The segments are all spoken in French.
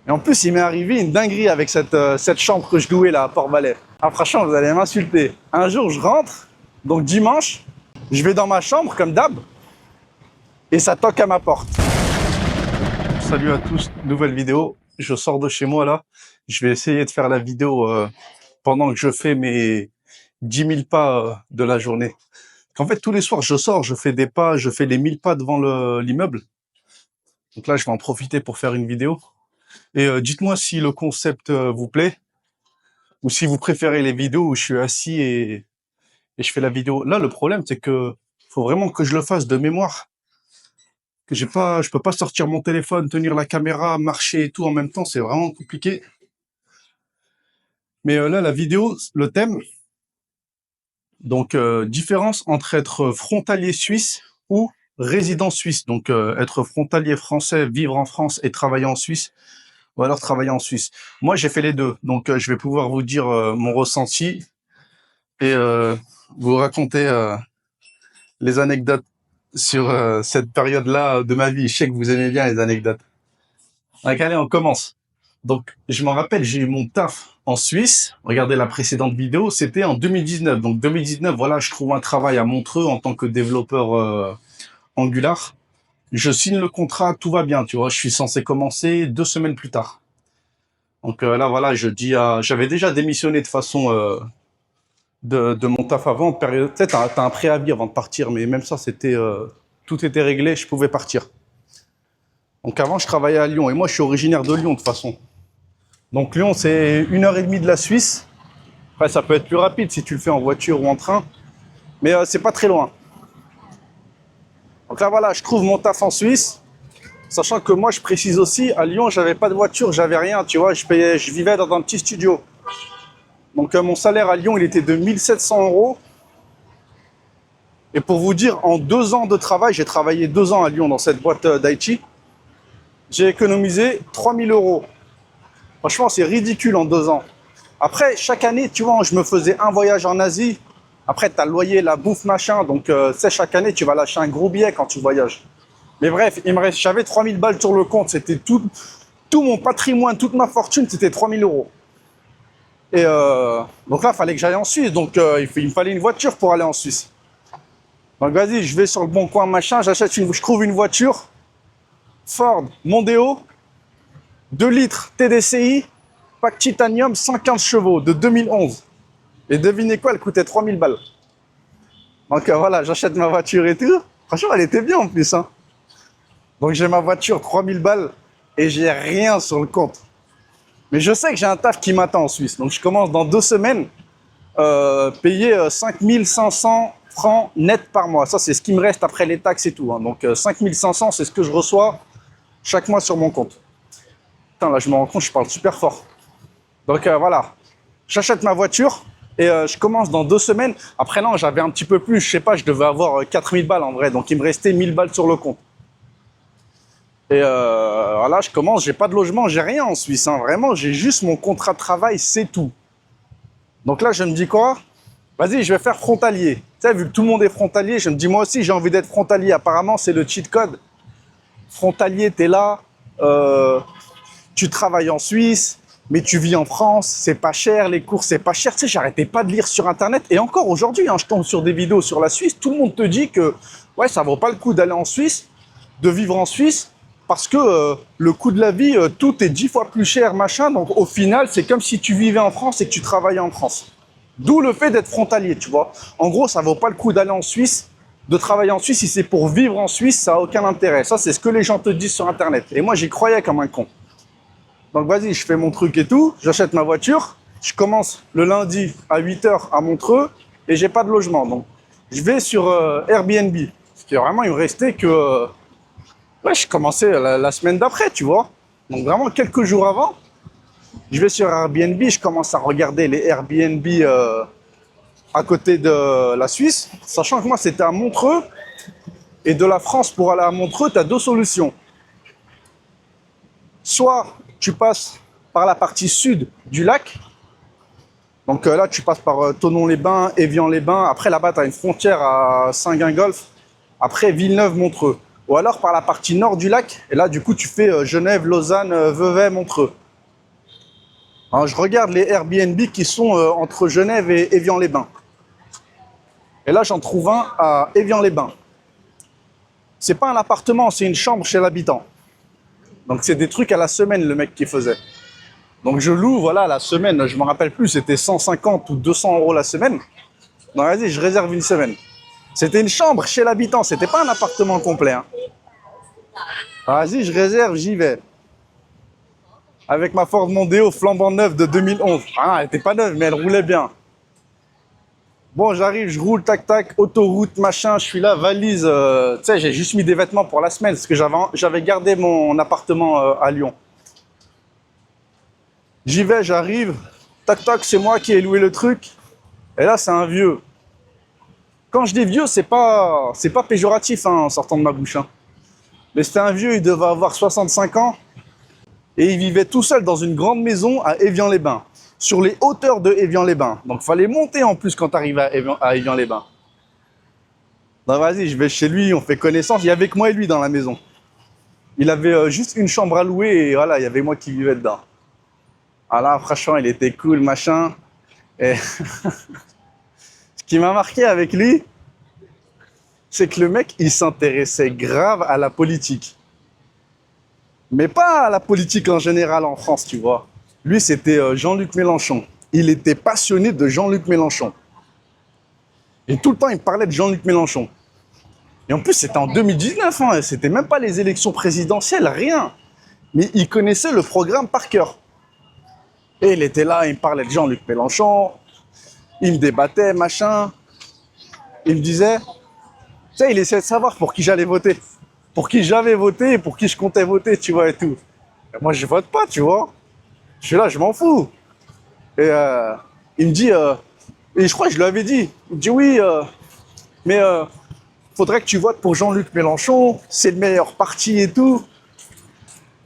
Et en plus, il m'est arrivé une dinguerie avec cette chambre que je louais là à Port-Valais. Ah, franchement, vous allez m'insulter. Un jour, je rentre, donc dimanche, je vais dans ma chambre comme d'hab, et ça toque à ma porte. Salut à tous, nouvelle vidéo. Je sors de chez moi là. Je vais essayer de faire la vidéo pendant que je fais mes 10 000 pas de la journée. En fait, tous les soirs, je sors, je fais des pas, je fais les 1000 pas devant l'immeuble. Donc là, je vais en profiter pour faire une vidéo. Et dites-moi si le concept vous plaît, ou si vous préférez les vidéos où je suis assis et je fais la vidéo. Là, le problème, c'est que faut vraiment que je le fasse de mémoire. Que je peux pas sortir mon téléphone, tenir la caméra, marcher et tout en même temps, c'est vraiment compliqué. Mais là, la vidéo, le thème, donc différence entre être frontalier suisse ou résident suisse. Donc être frontalier français, vivre en France et travailler en Suisse, ou alors travailler en Suisse. Moi, j'ai fait les deux, donc je vais pouvoir vous dire mon ressenti et vous raconter les anecdotes sur cette période-là de ma vie. Je sais que vous aimez bien les anecdotes. Donc allez, on commence. Donc, je m'en rappelle, j'ai eu mon taf en Suisse. Regardez la précédente vidéo, c'était en 2019. Donc 2019, voilà, je trouve un travail à Montreux en tant que développeur Angular. Je signe le contrat, tout va bien, tu vois. Je suis censé commencer 2 semaines plus tard. Donc là, voilà, j'avais déjà démissionné de façon de mon taf avant. Période, tu sais, t'as un préavis avant de partir, mais même ça, tout était réglé, je pouvais partir. Donc avant, je travaillais à Lyon et moi, je suis originaire de Lyon de toute façon. Donc Lyon, c'est 1h30 de la Suisse. Après, ça peut être plus rapide si tu le fais en voiture ou en train. Mais c'est pas très loin. Donc là, voilà, je trouve mon taf en Suisse. Sachant que moi, je précise aussi, à Lyon, j'avais pas de voiture, j'avais rien, tu vois. Je vivais dans un petit studio. Donc mon salaire à Lyon, il était de 1700 €. Et pour vous dire, en 2 ans de travail, j'ai travaillé 2 ans à Lyon dans cette boîte d'IT. J'ai économisé 3000 €. Franchement, c'est ridicule en 2 ans. Après, chaque année, tu vois, je me faisais un voyage en Asie. Après, tu as le loyer, la bouffe, machin. Donc, c'est chaque année, tu vas lâcher un gros billet quand tu voyages. Mais bref, j'avais 3000 balles sur le compte. C'était tout mon patrimoine, toute ma fortune, c'était 3000 €. Et donc là, il fallait que j'aille en Suisse. Donc, il me fallait une voiture pour aller en Suisse. Donc, vas-y, je vais sur le bon coin, machin. Je trouve une voiture. Ford Mondeo. 2 litres TDCi, pack titanium, 115 chevaux de 2011. Et devinez quoi, elle coûtait 3000 balles. Donc voilà, j'achète ma voiture et tout. Franchement, elle était bien en plus. Hein. Donc j'ai ma voiture, 3000 balles, et j'ai rien sur le compte. Mais je sais que j'ai un taf qui m'attend en Suisse. Donc je commence dans 2 semaines, payer 5500 francs net par mois. Ça, c'est ce qui me reste après les taxes et tout. Hein. Donc 5500, c'est ce que je reçois chaque mois sur mon compte. Putain, là, je me rends compte, je parle super fort. Donc voilà, j'achète ma voiture et je commence dans 2 semaines. Après, non, j'avais un petit peu plus, je sais pas, je devais avoir 4000 balles en vrai. Donc il me restait 1000 balles sur le compte. Et voilà, je commence, j'ai pas de logement, j'ai rien en Suisse. Hein. Vraiment, j'ai juste mon contrat de travail, c'est tout. Donc là, je me dis quoi? Vas-y, je vais faire frontalier. Tu sais, vu que tout le monde est frontalier, je me dis moi aussi, j'ai envie d'être frontalier. Apparemment, c'est le cheat code. Frontalier, t'es là. Tu travailles en Suisse, mais tu vis en France, c'est pas cher, les cours c'est pas cher. Tu sais, j'arrêtais pas de lire sur internet. Et encore aujourd'hui, hein, je tombe sur des vidéos sur la Suisse, tout le monde te dit que ouais, ça vaut pas le coup d'aller en Suisse, de vivre en Suisse, parce que le coût de la vie, tout est 10 fois plus cher, machin. Donc au final, c'est comme si tu vivais en France et que tu travaillais en France. D'où le fait d'être frontalier, tu vois. En gros, ça vaut pas le coup d'aller en Suisse, de travailler en Suisse. Si c'est pour vivre en Suisse, ça a aucun intérêt. Ça, c'est ce que les gens te disent sur internet. Et moi, j'y croyais comme un con. Donc vas-y, je fais mon truc et tout, j'achète ma voiture, je commence le lundi à 8h à Montreux et j'ai pas de logement. Donc je vais sur Airbnb. Parce que vraiment, il me restait que... ouais, je commençais la semaine d'après, tu vois. Donc vraiment, quelques jours avant, je vais sur Airbnb, je commence à regarder les Airbnb à côté de la Suisse. Sachant que moi, c'était à Montreux. Et de la France pour aller à Montreux, tu as 2 solutions. Soit tu passes par la partie sud du lac. Donc là, tu passes par Thonon-les-Bains, Évian-les-Bains. Après, là-bas, tu as une frontière à Saint-Gingolph. Après, Villeneuve-Montreux. ou alors par la partie nord du lac. Et là, du coup, tu fais Genève, Lausanne, Vevey, Montreux. Alors, je regarde les Airbnb qui sont entre Genève et Évian-les-Bains. Et là, j'en trouve un à Évian-les-Bains. C'est pas un appartement, c'est une chambre chez l'habitant. Donc, c'est des trucs à la semaine, le mec qui faisait. Donc, je loue, voilà, la semaine, je me rappelle plus, c'était 150 ou 200 € la semaine. Non, vas-y, je réserve une semaine. C'était une chambre chez l'habitant, c'était pas un appartement complet. Hein. Vas-y, je réserve, j'y vais. Avec ma Ford Mondeo flambant neuve de 2011. Ah, elle était pas neuve, mais elle roulait bien. Bon, j'arrive, je roule, tac, tac, autoroute, machin, je suis là, valise. Tu sais, j'ai juste mis des vêtements pour la semaine parce que j'avais gardé mon appartement à Lyon. J'y vais, j'arrive, tac, tac, c'est moi qui ai loué le truc. Et là, c'est un vieux. Quand je dis vieux, c'est pas péjoratif hein, en sortant de ma bouche. Hein. Mais c'était un vieux, il devait avoir 65 ans. Et il vivait tout seul dans une grande maison à Évian-les-Bains, sur les hauteurs de Évian-les-Bains. Donc, il fallait monter en plus quand tu arrives à Évian-les-Bains. Donc, vas-y, je vais chez lui, on fait connaissance. Il y avait que moi et lui dans la maison. Il avait juste une chambre à louer et voilà, il y avait moi qui vivais dedans. Ah là, franchement, il était cool, machin. Et ce qui m'a marqué avec lui, c'est que le mec, il s'intéressait grave à la politique. Mais pas à la politique en général en France, tu vois. Lui, c'était Jean-Luc Mélenchon. Il était passionné de Jean-Luc Mélenchon. Et tout le temps, il me parlait de Jean-Luc Mélenchon. Et en plus, c'était en 2019, hein, c'était même pas les élections présidentielles, rien. Mais il connaissait le programme par cœur. Et il était là, il me parlait de Jean-Luc Mélenchon. Il me débattait, machin. Il me disait... Tu sais, il essayait de savoir pour qui j'allais voter. Pour qui j'avais voté et pour qui je comptais voter, tu vois, et tout. Et moi, je vote pas, tu vois. Je suis là, je m'en fous. Et il me dit... et je crois que je lui avais dit. Il me dit, oui, mais faudrait que tu votes pour Jean-Luc Mélenchon. C'est le meilleur parti et tout.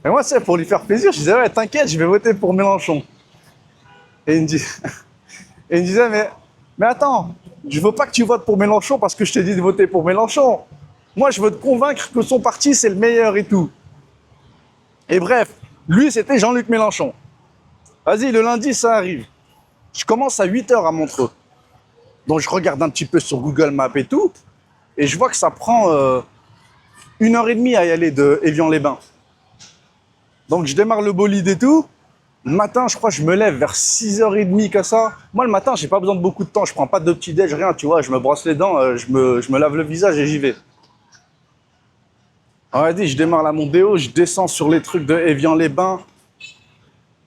Et moi, c'est pour lui faire plaisir. Je disais, ouais, t'inquiète, je vais voter pour Mélenchon. Et il me dit... et il me disait, mais attends, je veux pas que tu votes pour Mélenchon parce que je t'ai dit de voter pour Mélenchon. Moi, je veux te convaincre que son parti, c'est le meilleur et tout. Et bref, lui, c'était Jean-Luc Mélenchon. Vas-y, le lundi, ça arrive. Je commence à 8h à Montreux. Donc, je regarde un petit peu sur Google Maps et tout. Et je vois que ça prend 1h30 à y aller de Évian-les-Bains. Donc, je démarre le bolide et tout. Le matin, je crois que je me lève vers 6h30 comme ça. Moi, le matin, j'ai pas besoin de beaucoup de temps. Je prends pas de petit-déj, rien, tu vois. Je me brosse les dents, je me lave le visage et j'y vais. On a dit, je démarre la Mondeo, je descends sur les trucs de Évian-les-Bains.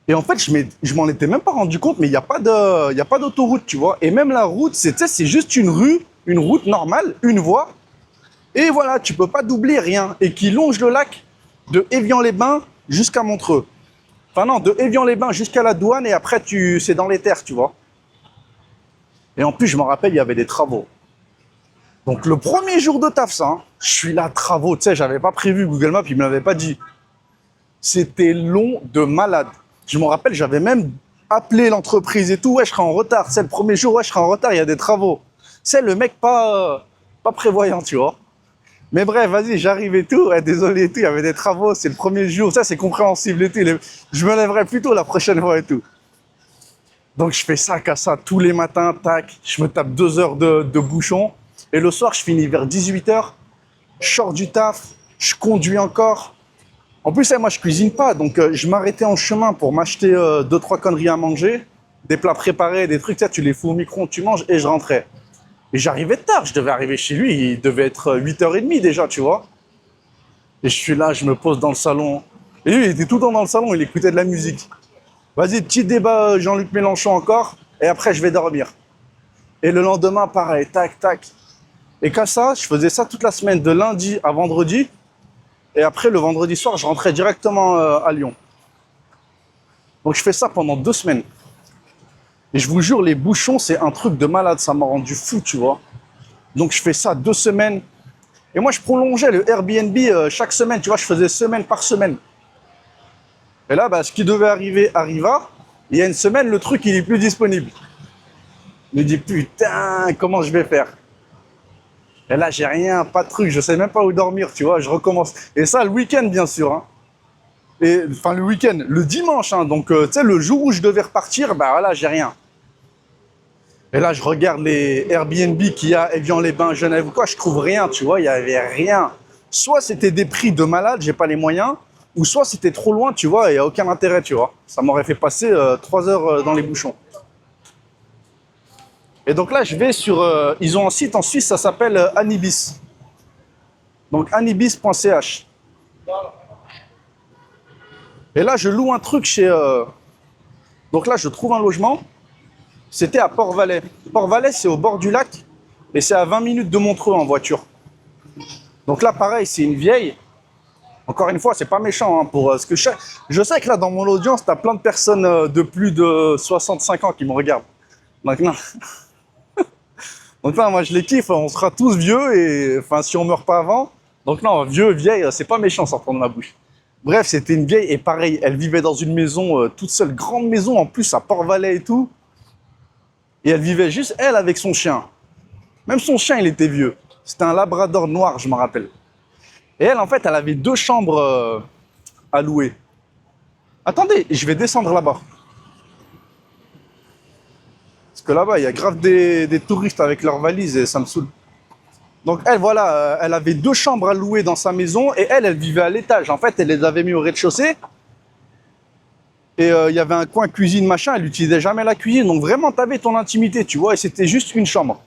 Et en fait, je m'en étais même pas rendu compte, mais il n'y a pas d'autoroute, tu vois. Et même la route, c'est juste une rue, une route normale, une voie. Et voilà, tu peux pas doubler rien. Et qui longe le lac de Évian-les-Bains jusqu'à Montreux. Enfin non, de Évian-les-Bains jusqu'à la douane et après, c'est dans les terres, tu vois. Et en plus, je me rappelle, il y avait des travaux. Donc le premier jour de taf, ça, hein, je suis là, travaux, tu sais, j'avais pas prévu Google Maps, il me l'avait pas dit. C'était long de malade. Je me rappelle, j'avais même appelé l'entreprise et tout, ouais, je serai en retard. C'est le premier jour, ouais, je serai en retard, il y a des travaux. C'est le mec pas prévoyant, tu vois. Mais bref, vas-y, j'arrive et tout, ouais, désolé et tout, il y avait des travaux, c'est le premier jour, ça c'est compréhensible et tout. Je me lèverai plus tôt la prochaine fois et tout. Donc je fais ça, qu'à ça, tous les matins, tac, je me tape 2 heures de bouchon. Et le soir, je finis vers 18h, je sors du taf, je conduis encore. En plus, moi, je cuisine pas, donc je m'arrêtais en chemin pour m'acheter 2-3 conneries à manger, des plats préparés, des trucs, tu les fous au micro-ondes, tu manges, et je rentrais. Et j'arrivais tard, je devais arriver chez lui, il devait être 8h30 déjà, tu vois. Et je suis là, je me pose dans le salon. Et lui, il était tout le temps dans le salon, il écoutait de la musique. Vas-y, petit débat Jean-Luc Mélenchon encore, et après, je vais dormir. Et le lendemain, pareil, tac, tac. Et comme ça, je faisais ça toute la semaine, de lundi à vendredi. Et après, le vendredi soir, je rentrais directement à Lyon. Donc, je fais ça pendant 2 semaines. Et je vous jure, les bouchons, c'est un truc de malade. Ça m'a rendu fou, tu vois. Donc, je fais ça 2 semaines. Et moi, je prolongeais le Airbnb chaque semaine. Tu vois, je faisais semaine par semaine. Et là, ce qui devait arriver arriva. Il y a une semaine, le truc, il est plus disponible. Je me dis, putain, comment je vais faire ? Et là, j'ai rien, pas de truc, je sais même pas où dormir, tu vois, je recommence. Et ça, le week-end, bien sûr. Hein. Et, enfin, le week-end, le dimanche, hein, donc, tu sais, le jour où je devais repartir, bah voilà, j'ai rien. Et là, je regarde les Airbnb qu'il y a Évian-les-Bains, Genève ou quoi, je trouve rien, tu vois, il y avait rien. Soit c'était des prix de malade, j'ai pas les moyens, ou soit c'était trop loin, tu vois, et il n'y a aucun intérêt, tu vois. Ça m'aurait fait passer 3 heures dans les bouchons. Et donc là, je vais sur... ils ont un site en Suisse, ça s'appelle Anibis. Donc anibis.ch. Et là, je loue un truc chez... Donc là, je trouve un logement. C'était à Port-Valais. Port-Valais, c'est au bord du lac. Et c'est à 20 minutes de Montreux en voiture. Donc là, pareil, c'est une vieille. Encore une fois, c'est pas méchant. Hein, pour ce que je sais que là, dans mon audience, t'as plein de personnes de plus de 65 ans qui me regardent. Donc là, moi, je les kiffe. On sera tous vieux. Et enfin, si on meurt pas avant. Donc non, vieux, vieille, c'est pas méchant sortant de ma bouche. Bref, c'était une vieille. Et pareil, elle vivait dans une maison toute seule. Grande maison, en plus, à Port-Valais et tout. Et elle vivait juste, elle, avec son chien. Même son chien, il était vieux. C'était un labrador noir, je me rappelle. Et elle, en fait, elle avait 2 chambres à louer. Attendez, je vais descendre là-bas. Parce que là-bas, il y a grave des touristes avec leurs valises et ça me saoule. Donc elle, voilà, elle avait 2 chambres à louer dans sa maison et elle vivait à l'étage. En fait, elle les avait mis au rez-de-chaussée. Et il y avait un coin cuisine, machin, elle n'utilisait jamais la cuisine. Donc vraiment, tu avais ton intimité, tu vois, et c'était juste une chambre.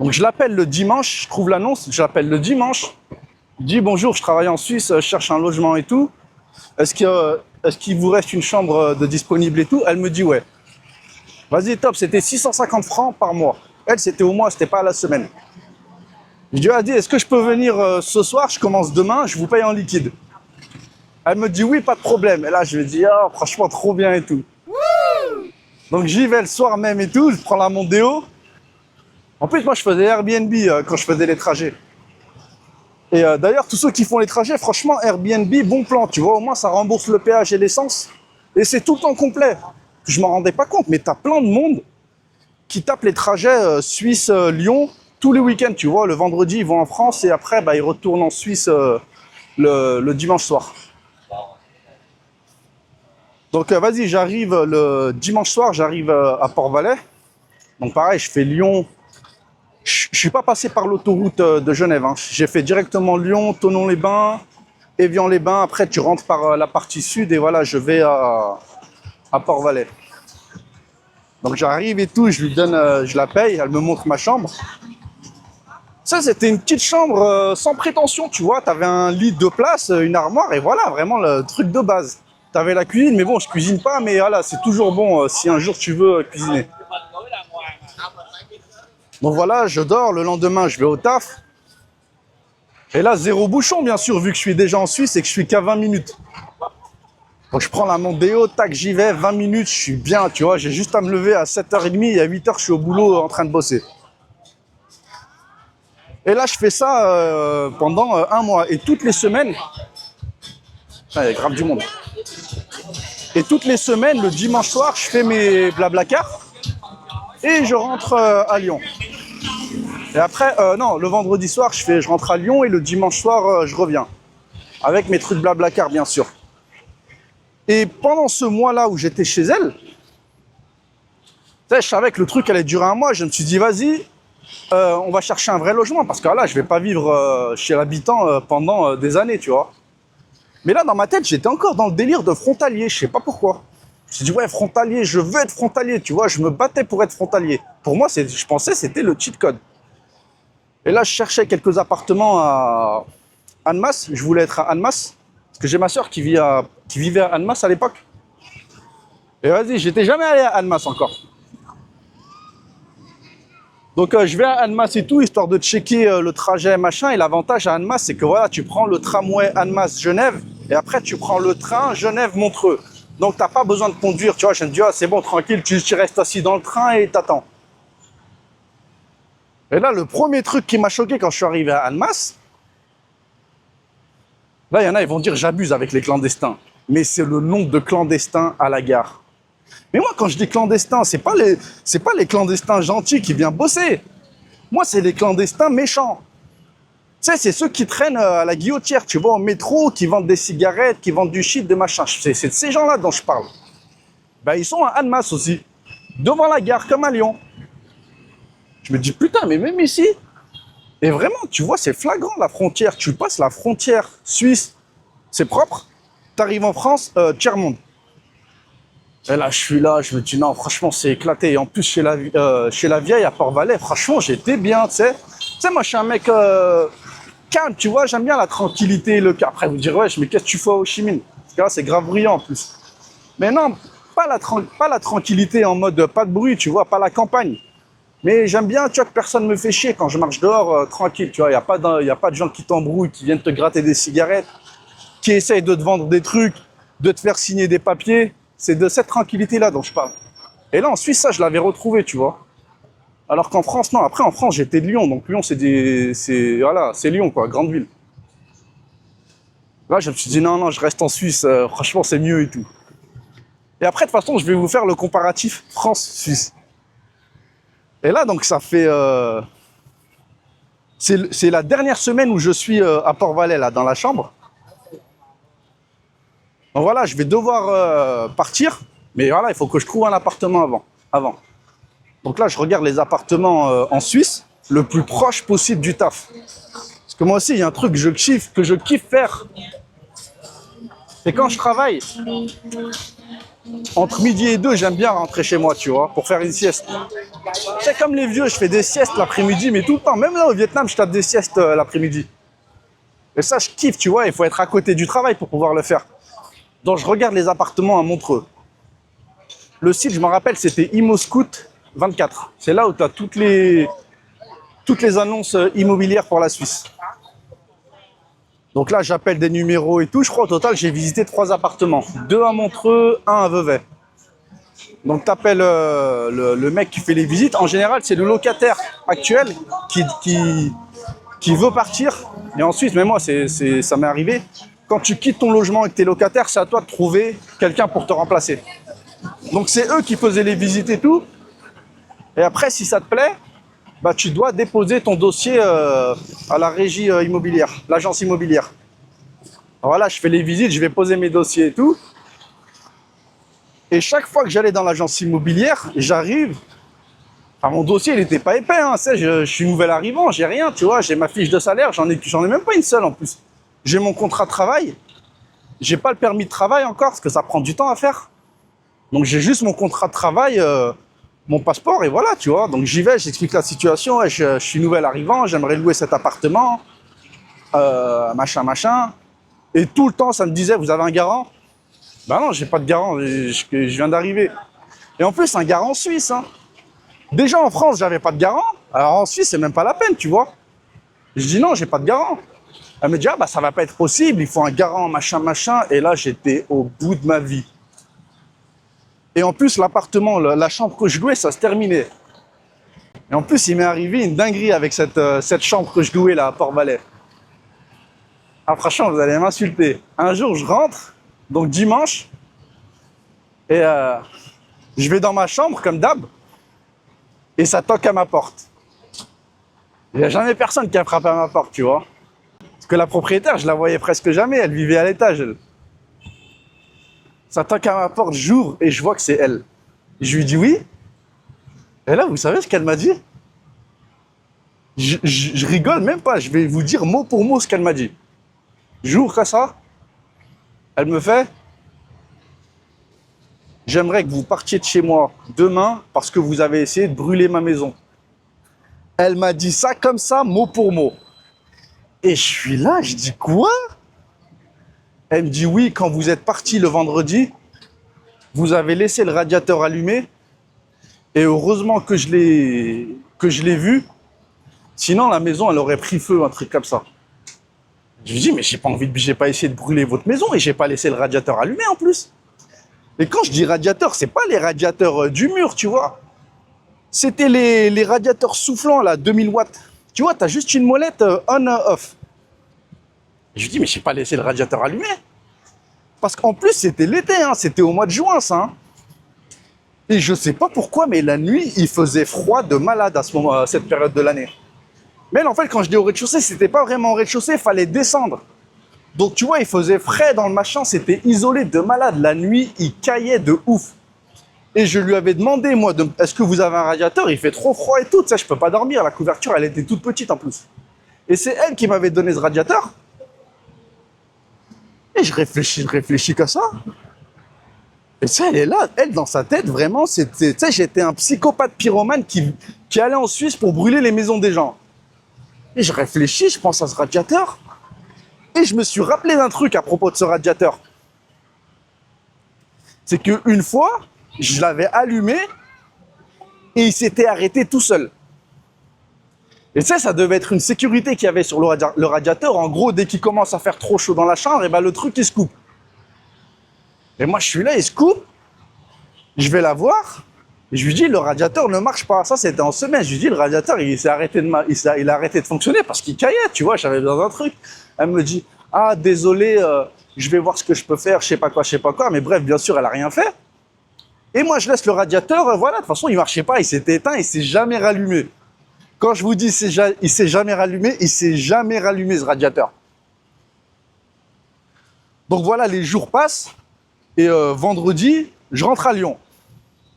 Donc je l'appelle le dimanche, je trouve l'annonce, je l'appelle le dimanche. Je dis bonjour, je travaille en Suisse, je cherche un logement et tout. Est-ce qu'il vous reste une chambre de disponible et tout? Elle me dit ouais. Vas-y, top, c'était 650 francs par mois. Elle, c'était au mois, c'était pas à la semaine. Je dis, Adi, est-ce que je peux venir ce soir? Je commence demain, je vous paye en liquide. Elle me dit oui, pas de problème. Et là, je lui dis, oh, franchement, trop bien et tout. Donc j'y vais le soir même et tout, je prends la Mondeo. En plus, moi, je faisais Airbnb quand je faisais les trajets. Et d'ailleurs, tous ceux qui font les trajets, franchement, Airbnb, bon plan, tu vois, au moins, ça rembourse le péage et l'essence. Et c'est tout le temps complet. Je m'en rendais pas compte, mais t'as plein de monde qui tapent les trajets Suisse-Lyon tous les week-ends, tu vois. Le vendredi, ils vont en France et après, bah, ils retournent en Suisse le dimanche soir. Donc vas-y, j'arrive le dimanche soir, j'arrive à Port-Valais. Donc pareil, je fais Lyon. Je suis pas passé par l'autoroute de Genève. Hein. J'ai fait directement Lyon, Thonon-les-Bains, Évian-les-Bains. Après, tu rentres par la partie sud et voilà, je vais à Port-Valais. Donc j'arrive et tout, je lui donne, je la paye, elle me montre ma chambre. Ça, c'était une petite chambre sans prétention, tu vois. T'avais un lit de place, une armoire et voilà, vraiment le truc de base. T'avais la cuisine, mais bon, je cuisine pas, mais voilà, c'est toujours bon si un jour tu veux cuisiner. Donc voilà, je dors, le lendemain, je vais au taf. Et là, 0 bouchon, bien sûr, vu que je suis déjà en Suisse et que je suis qu'à 20 minutes. Donc je prends la Mondeo, tac, j'y vais, 20 minutes, je suis bien, tu vois. J'ai juste à me lever à 7h30 et à 8h, je suis au boulot en train de bosser. Et là, je fais ça pendant 1 mois. Et toutes les semaines... Ah, il y a grave du monde. Et toutes les semaines, le dimanche soir, je fais mes Blablacar et je rentre à Lyon. Et après, non, le vendredi soir, je rentre à Lyon et le dimanche soir, je reviens. Avec mes trucs Blablacar, bien sûr. Et pendant ce mois-là où j'étais chez elle, je savais que le truc allait durer 1 mois. Je me suis dit, vas-y, on va chercher un vrai logement. Parce que là, je vais pas vivre chez l'habitant pendant des années, tu vois. Mais là, dans ma tête, j'étais encore dans le délire de frontalier. Je sais pas pourquoi. Je me suis dit, ouais, frontalier, je veux être frontalier, tu vois. Je me battais pour être frontalier. Pour moi, je pensais que c'était le cheat code. Et là, je cherchais quelques appartements à Annemasse. Je voulais être à Annemasse. Parce que j'ai ma soeur qui vivait à Annemasse à l'époque. Et vas-y, j'étais jamais allé à Annemasse encore. Donc je vais à Annemasse et tout, histoire de checker le trajet, machin. Et l'avantage à Annemasse, c'est que voilà, tu prends le tramway Annemasse-Genève. Et après, tu prends le train Genève-Montreux. Donc t'as pas besoin de conduire, tu vois. Je me dis, ah, c'est bon, tranquille, tu restes assis dans le train et t'attends. Et là, le premier truc qui m'a choqué quand je suis arrivé à Annemasse, là, il y en a, ils vont dire j'abuse avec les clandestins. Mais c'est le nombre de clandestins à la gare. Mais moi, quand je dis clandestins, c'est pas les clandestins gentils qui viennent bosser. Moi, c'est les clandestins méchants. Tu sais, c'est ceux qui traînent à la guillotière, tu vois, au métro, qui vendent des cigarettes, qui vendent du shit, des machins. C'est de ces gens-là dont je parle. Ben, ils sont à Annemasse aussi, devant la gare, comme à Lyon. Je me dis, putain, mais même ici, et vraiment, tu vois, c'est flagrant la frontière. Tu passes la frontière suisse, c'est propre. T'arrives en France, tiers-monde. Et là, je suis là, je me dis, non, franchement, c'est éclaté. Et en plus, chez la vieille à Port-Valais, franchement, j'étais bien, tu sais. Tu sais, moi, je suis un mec calme, tu vois, j'aime bien la tranquillité, le calme. Après, vous direz, ouais, mais qu'est-ce que tu fais à Ho Chi Minh? Parce que là, c'est grave bruyant en plus. Mais non, pas la tranquillité en mode pas de bruit, tu vois, pas la campagne. Mais j'aime bien, tu vois, que personne me fait chier quand je marche dehors, tranquille, tu vois. Y a pas de gens qui t'embrouillent, qui viennent te gratter des cigarettes, qui essayent de te vendre des trucs, de te faire signer des papiers. C'est de cette tranquillité-là dont je parle. Et là, en Suisse, ça, je l'avais retrouvé, tu vois. Alors qu'en France, non. Après, en France, j'étais de Lyon. Donc, Lyon, voilà, c'est Lyon, quoi, grande ville. Là, je me suis dit, non, non, je reste en Suisse. Franchement, c'est mieux et tout. Et après, de toute façon, je vais vous faire le comparatif France-Suisse. Et là, donc, ça fait... c'est la dernière semaine où je suis à Port-Valais, là, dans la chambre. Donc voilà, je vais devoir partir. Mais voilà, il faut que je trouve un appartement avant. Donc là, je regarde les appartements en Suisse, le plus proche possible du taf. Parce que moi aussi, il y a un truc que je kiffe faire. C'est quand je travaille, entre midi et 2, j'aime bien rentrer chez moi, tu vois, pour faire une sieste. C'est comme les vieux, je fais des siestes l'après-midi, mais tout le temps. Même là, au Vietnam, je tape des siestes l'après-midi. Et ça, je kiffe, tu vois, il faut être à côté du travail pour pouvoir le faire. Donc, je regarde les appartements à Montreux. Le site, je me rappelle, c'était Imoscout 24. C'est là où tu as toutes les annonces immobilières pour la Suisse. Donc là, j'appelle des numéros et tout. Je crois au total, j'ai visité 3 appartements. 2 à Montreux, 1 à Vevey. Donc tu appelles le mec qui fait les visites. En général, c'est le locataire actuel qui veut partir. Et en Suisse, mais moi, ça m'est arrivé. Quand tu quittes ton logement et que tu es locataire, c'est à toi de trouver quelqu'un pour te remplacer. Donc c'est eux qui faisaient les visites et tout. Et après, si ça te plaît, bah, tu dois déposer ton dossier à la régie immobilière, l'agence immobilière. Alors voilà, je fais les visites, je vais poser mes dossiers et tout. Et chaque fois que j'allais dans l'agence immobilière, j'arrive. Enfin, mon dossier, il n'était pas épais, hein, je suis nouvel arrivant, j'ai rien, tu vois, j'ai ma fiche de salaire, j'en ai même pas une seule en plus. J'ai mon contrat de travail, j'ai pas le permis de travail encore, parce que ça prend du temps à faire. Donc j'ai juste mon contrat de travail, mon passeport, et voilà, tu vois. Donc j'y vais, j'explique la situation, ouais, je suis nouvel arrivant, j'aimerais louer cet appartement, machin. Et tout le temps, ça me disait, vous avez un garant? Ben non, j'ai pas de garant, je viens d'arriver. Et en plus, un garant suisse, hein. Déjà en France, j'avais pas de garant. Alors en Suisse, c'est même pas la peine, tu vois. Je dis non, j'ai pas de garant. Elle me dit, ah bah ça va pas être possible, il faut un garant, machin. Et là, j'étais au bout de ma vie. Et en plus, l'appartement, la chambre que je louais, ça se terminait. Et en plus, il m'est arrivé une dinguerie avec cette chambre que je louais là à Port-Valais. Ah franchement, vous allez m'insulter. Un jour, je rentre, donc dimanche, et je vais dans ma chambre comme d'hab, et ça toque à ma porte. Il n'y a jamais personne qui a frappé à ma porte, tu vois. Parce que la propriétaire, je la voyais presque jamais, elle vivait à l'étage, elle. Ça toque à ma porte, j'ouvre et je vois que c'est elle. Je lui dis oui. Et là, vous savez ce qu'elle m'a dit? Je rigole même pas, je vais vous dire mot pour mot ce qu'elle m'a dit. J'ouvre comme ça, elle me fait « J'aimerais que vous partiez de chez moi demain parce que vous avez essayé de brûler ma maison. » Elle m'a dit ça comme ça, mot pour mot. Et je suis là, je dis quoi? Elle me dit oui, quand vous êtes parti le vendredi, vous avez laissé le radiateur allumé et heureusement que je l'ai vu, sinon la maison elle aurait pris feu, un truc comme ça. Je lui dis mais j'ai pas essayé de brûler votre maison et j'ai pas laissé le radiateur allumé en plus. Et quand je dis radiateur, c'est pas les radiateurs du mur, tu vois. C'était les radiateurs soufflants là, 2000 watts. Tu vois, t'as juste une molette on-off. Je lui dis mais j'ai pas laissé le radiateur allumé. Parce qu'en plus c'était l'été, hein, c'était au mois de juin ça. Hein. Et je sais pas pourquoi, mais la nuit, il faisait froid de malade à cette période de l'année. Mais en fait, quand je dis au rez-de-chaussée, c'était pas vraiment au rez-de-chaussée, il fallait descendre. Donc tu vois, il faisait frais dans le machin, c'était isolé de malade. La nuit, il caillait de ouf. Et je lui avais demandé, moi, est-ce que vous avez un radiateur? Il fait trop froid et tout, ça, je peux pas dormir. La couverture, elle était toute petite en plus. Et c'est elle qui m'avait donné ce radiateur. Et je réfléchis qu'à ça. Et ça, elle est là, elle, dans sa tête, vraiment, c'était, tu sais, j'étais un psychopathe pyromane qui allait en Suisse pour brûler les maisons des gens. Et je réfléchis, je pense à ce radiateur. Et je me suis rappelé d'un truc à propos de ce radiateur. C'est qu'une fois, je l'avais allumé et il s'était arrêté tout seul. Et ça devait être une sécurité qu'il y avait sur le radiateur. En gros, dès qu'il commence à faire trop chaud dans la chambre, et ben le truc, il se coupe. Et moi, je suis là, il se coupe. Je vais la voir. Et je lui dis, le radiateur ne marche pas. Ça, c'était en semaine. Je lui dis, le radiateur, il a arrêté de fonctionner parce qu'il caillait, tu vois, j'avais besoin d'un truc. Elle me dit, ah, désolé, je vais voir ce que je peux faire, je sais pas quoi. Mais bref, bien sûr, elle a rien fait. Et moi, je laisse le radiateur, voilà, de toute façon, il marchait pas, il s'était éteint, il s'est jamais rallumé. Quand je vous dis il s'est jamais rallumé, il s'est jamais rallumé ce radiateur. Donc voilà, les jours passent et vendredi, je rentre à Lyon.